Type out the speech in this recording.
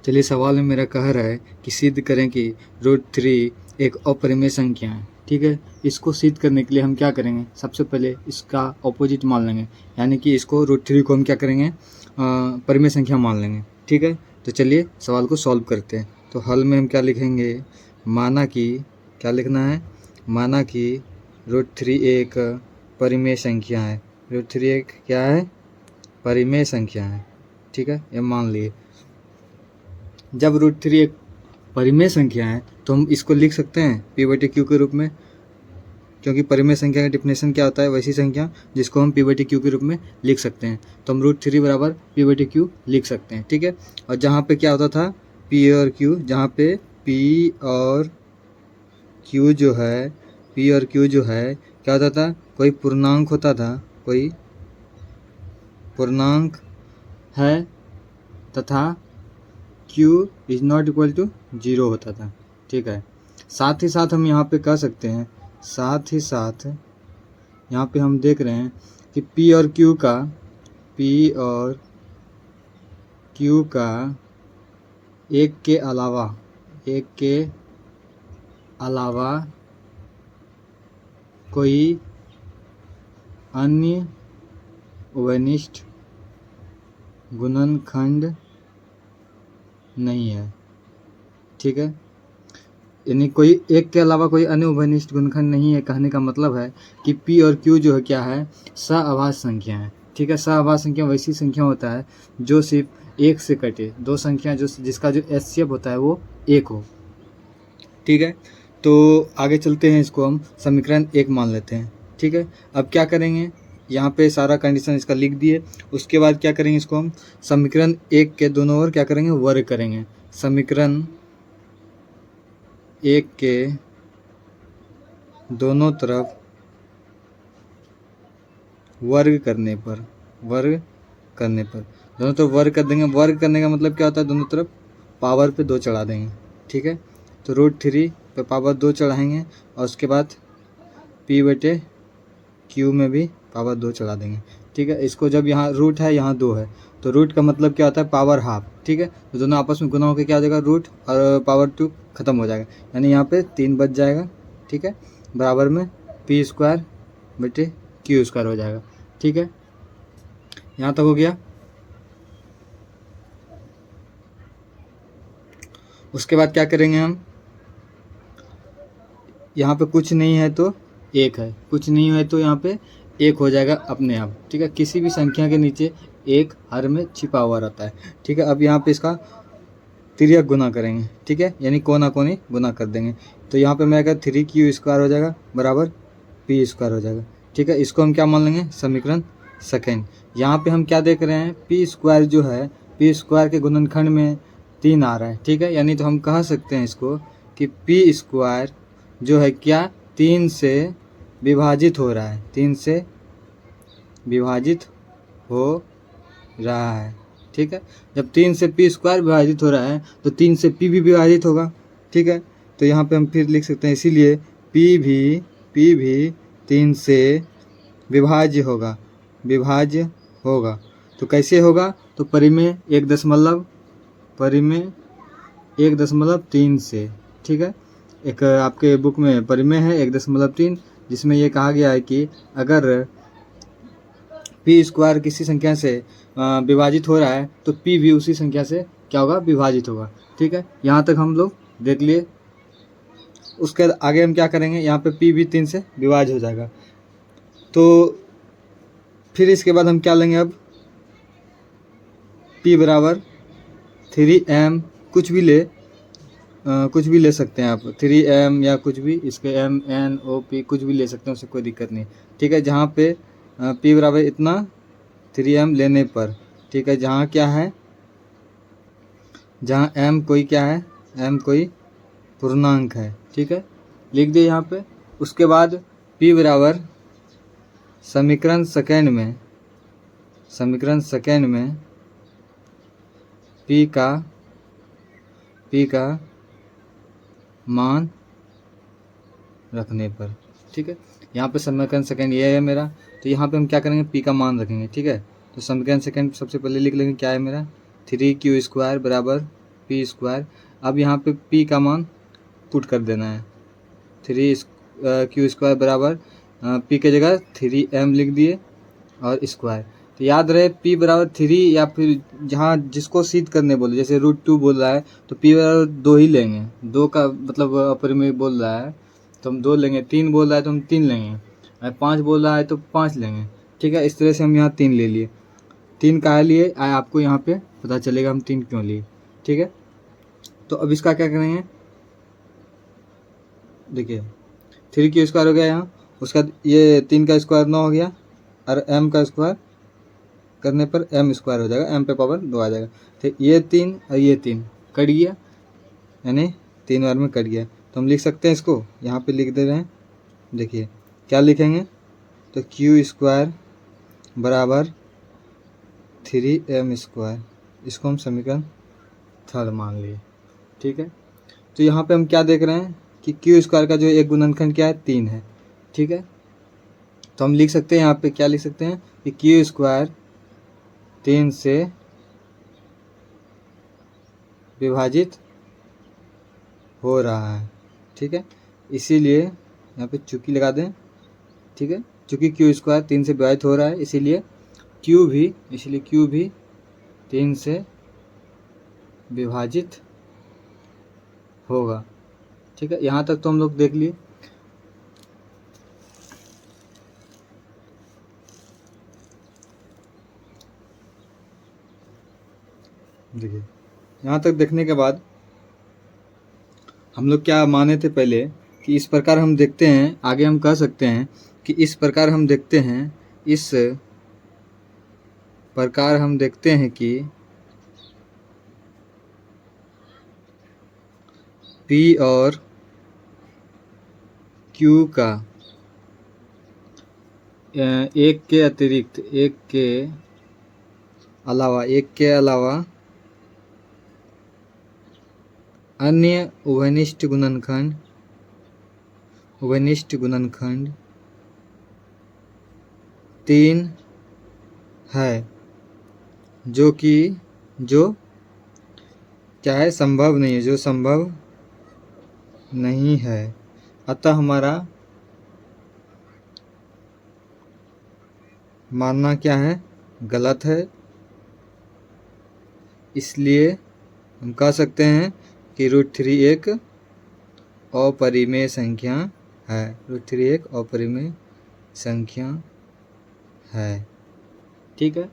चलिए, सवाल में मेरा कह रहा है कि सिद्ध करें कि √3 एक अपरिमेय संख्या है। ठीक है, इसको सिद्ध करने के लिए हम क्या करेंगे, सबसे पहले इसका ऑपोजिट मान लेंगे, यानी कि इसको √3 को हम क्या करेंगे, परिमेय संख्या मान लेंगे। ठीक है, तो चलिए सवाल को सॉल्व करते हैं। तो हल में हम क्या लिखेंगे, माना कि क्या लिखना है, माना कि √3 एक परिमेय संख्या है। √3 एक क्या है, परिमेय संख्या है। ठीक है, ये मान लिए। जब √3 एक परिमेय संख्या है तो हम इसको लिख सकते हैं p/q के रूप में, क्योंकि परिमेय संख्या का डिफिनेशन क्या होता है, वैसी संख्या जिसको हम p/q के रूप में लिख सकते हैं। तो हम √3 बराबर p/q लिख सकते हैं। ठीक है, और जहाँ पे क्या होता था p और q, जहाँ पे p और q जो है, p और q जो है क्या होता था, कोई पूर्णांक होता था, कोई पूर्णांक है तथा q is not equal to 0 होता था। ठीक है, साथ ही साथ हम यहाँ पे कह सकते हैं, साथ ही साथ यहाँ पे हम देख रहे हैं कि p और q का एक के अलावा कोई अन्य उभयनिष्ठ गुणनखंड नहीं है। ठीक है, यानी कोई एक के अलावा कोई अन्य उभयनिष्ठ गुणनखंड नहीं है। कहने का मतलब है कि p और q जो है क्या है, सअभाज्य संख्या है। ठीक है, सअभाज्य संख्या वैसी संख्या होता है जो सिर्फ एक से कटे, दो संख्या जो जिसका जो HCF होता है वो एक हो। ठीक है, तो आगे चलते हैं, इसको हम समीकरण 1 मान लेते हैं। ठीक है, अब क्या करेंगे, यहाँ पे सारा कंडीशन इसका लिख दिए। उसके बाद क्या करेंगे, इसको हम समीकरण 1 के दोनों ओर क्या करेंगे, वर्ग करेंगे। समीकरण 1 के दोनों तरफ वर्ग करने पर दोनों तरफ वर्ग कर देंगे। वर्ग करने का मतलब क्या होता है, दोनों तरफ पावर पे 2 चढ़ा देंगे। ठीक है, तो √3 पे पावर 2 चढ़ाएंगे और उसके बाद p/q में भी पावर 2 चढ़ा देंगे। ठीक है, इसको जब यहाँ रूट है, यहाँ 2 है, तो रूट का मतलब क्या होता है, पावर हाफ। ठीक है, तो दोनों आपस में गुना होकर क्या हो जाएगा, रूट और पावर 2 खत्म हो जाएगा, यानी यहाँ पे 3 बच जाएगा। ठीक है, बराबर में p²/q² हो जाएगा। ठीक है, यहाँ तक हो गया। उसके बाद क्या करेंगे हम, यहाँ पे कुछ नहीं है तो 1 है, कुछ नहीं है तो यहाँ पे 1 हो जाएगा अपने आप। ठीक है, किसी भी संख्या के नीचे 1 हर में छिपा हुआ रहता है। ठीक है, अब यहाँ पे इसका तिर्यक गुना करेंगे। ठीक है, यानी कोना कोनी गुना कर देंगे। तो यहाँ पे मेरा 3q² हो जाएगा बराबर p² हो जाएगा। ठीक है, इसको हम क्या मान लेंगे, समीकरण 2। यहाँ पे हम क्या देख रहे हैं, p² जो है, p² के गुणनखंड में 3 आ रहा है। ठीक है, यानी तो हम कह सकते हैं इसको कि p² जो है क्या, 3 से विभाजित हो रहा है, 3 से विभाजित हो रहा है। ठीक है, जब 3 से p² विभाजित हो रहा है तो 3 से p भी विभाजित होगा। ठीक है, तो यहाँ पे हम फिर लिख सकते हैं, इसीलिए p भी 3 से विभाज्य होगा। तो कैसे होगा, तो परिमेय 1.3 से। ठीक है, एक आपके बुक में परिमेय है 1.3, जिसमें ये कहा गया है कि अगर p² किसी संख्या से विभाजित हो रहा है तो p भी उसी संख्या से क्या होगा, विभाजित होगा। ठीक है, यहाँ तक हम लोग देख लिए। उसके आगे हम क्या करेंगे, यहाँ पे p भी 3 से विभाज्य हो जाएगा। तो फिर इसके बाद हम क्या लेंगे, अब p बराबर 3m, कुछ भी ले सकते हैं आप, 3m या कुछ भी, इसके m n o p कुछ भी ले सकते हैं, उससे कोई दिक्कत नहीं। ठीक है, जहाँ पे p बराबर इतना 3m लेने पर, ठीक है, जहाँ क्या है, जहाँ m कोई क्या है, m कोई पूर्णांक है। ठीक है, लिख दिए यहाँ पे। उसके बाद p बराबर समीकरण सेकेंड में p का मान रखने पर। ठीक है, यहाँ पे समीकरण सेकेंड ये है मेरा, तो यहाँ पे हम क्या करेंगे, p का मान रखेंगे। ठीक है, तो समीकरण सेकेंड सबसे पहले लिख लेंगे, क्या है मेरा, 3q² बराबर पी स्क्वायर। अब यहाँ पे पी का मान पुट कर देना है, 3q² बराबर पी की जगह 3m लिख दिए और स्क्वायर। तो याद रहे p बराबर 3 या फिर जहाँ जिसको सिद्ध करने बोले, जैसे √2 बोल रहा है तो p बराबर 2 ही लेंगे, 2 का मतलब अपरिमेय बोल रहा है तो हम 2 लेंगे, 3 बोल रहा है तो हम 3 लेंगे, और 5 बोल रहा है तो 5 लेंगे। ठीक है, इस तरह से हम यहाँ 3 ले लिए। 3 काहे लिए आपको यहाँ पे पता चलेगा हम 3 क्यों लिए। ठीक है, तो अब इसका क्या करेंगे, देखिए 3q² हो गया यहाँ, उसका ये 3 का स्क्वायर 9 हो गया और m का स्क्वायर करने पर m² हो जाएगा, m पे पावर 2 आ जाएगा। तो ये 3 और ये 3 कट गया, यानी 3 बार में कट गया। तो हम लिख सकते हैं इसको, यहाँ पे लिख दे रहे हैं। देखिए क्या लिखेंगे, तो q² बराबर 3m², इसको हम समीकरण 3 मान लिए। ठीक है, तो यहाँ पे हम क्या देख रहे हैं कि q² का जो एक गुणनखंड क्या है, 3 है। ठीक है, तो हम लिख सकते हैं यहाँ पे क्या लिख सकते हैं कि q² 3 से विभाजित हो रहा है। ठीक है, इसीलिए यहाँ पे चूंकि लगा दें। ठीक है, चूंकि q² 3 से विभाजित हो रहा है इसीलिए q भी 3 से विभाजित होगा। ठीक है, यहाँ तक तो हम लोग देख लिए। देखिए यहाँ तक देखने के बाद हम लोग क्या माने थे पहले कि इस प्रकार हम देखते हैं, आगे हम कह सकते हैं कि इस प्रकार हम देखते हैं, इस प्रकार हम देखते हैं कि P और Q का एक के अतिरिक्त, एक के अलावा अन्य उभयनिष्ठ गुणनखंड 3 है, जो क्या है, संभव नहीं है, जो संभव नहीं है। अतः हमारा मानना क्या है, गलत है। इसलिए हम कह सकते हैं कि √3 एक अपरिमेय संख्या है, √3 एक अपरिमेय संख्या है। ठीक है,